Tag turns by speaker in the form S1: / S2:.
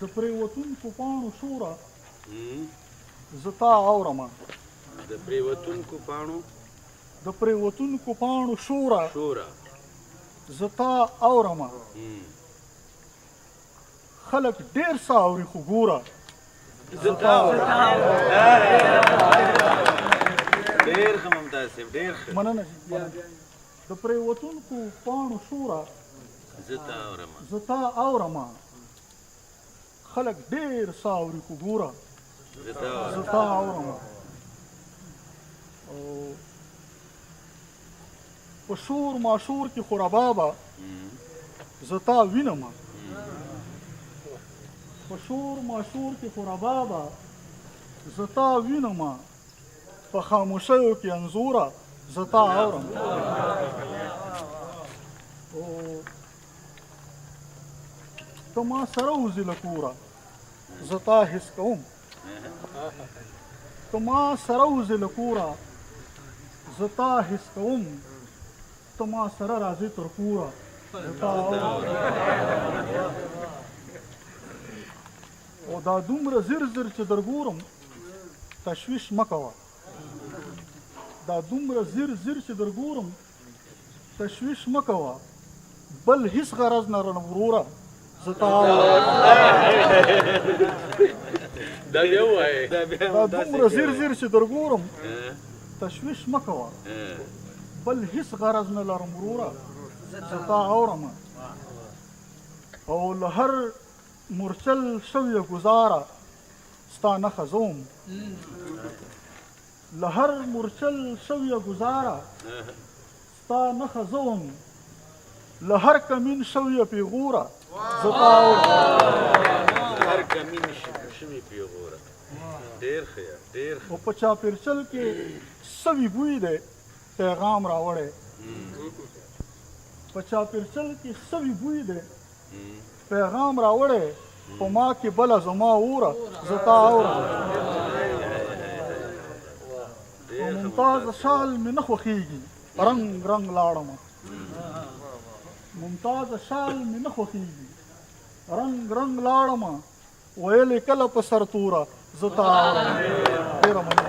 S1: د پرېوتونکو پاڼو شوره زه تا اورمه
S2: د پرېوتونکو پاڼو
S1: د پرېوتونکو پاڼو شوره زه تا اورمه خلک ډېر څه اوري خو ګوره زه تا
S2: ډېر ښه ممتاز صاحب ډېر ښه
S1: مننه د پرېوتونکو پاڼو شوره زه تا اورمه خلک ډېر څه اوري خو ګوره زه تا اورمه په شور ماشور کې خو ربابه زه تا وینمه په شور ماشور کې خو ربابه زه تا وینمه په خاموشیو کې انځوره زه تا اورم ته ما سره وځې له کوره زه تا حس کوم ته ما سره وځې له کوره زه تا حس کوم ته ما سره راځې تر کوره زه تا اورم او دا دومره زر زر چې در ګورم تشویش مه کوه دا دومره زر زر چې در ګورم تشویش مه کوه بل هیڅ غرض نه رانه وروره زه تا اورم دا دومره زر زر چې در ګورم تشویش مه کوه بل هیڅ غرض نه لرم وروره زه تا اورم او له هر مورچل شویه ګزاره ستا نښه زه وم له هر مورچل شویه ګزاره ستا نښه زه وم له هر کمین شویه پیغوره زه تا اورم
S2: هر کمین شوی پیغوره ډېر ښه ډېر
S1: او په چاپېرچل کې سوي بوی دی پیغام راوړی په چاپېرچل کې سوي بوی دی پیغام راوړی په ما کې بله زما اوره زه تا اورم او ممتازه شال مې نه خوښېږي رنګ رنګ لاړمه ممتازه شال مې نه خوښېږي رنګ رنګ لاړمه ویلې کله په سر توره زه تا اورم ډېره مننه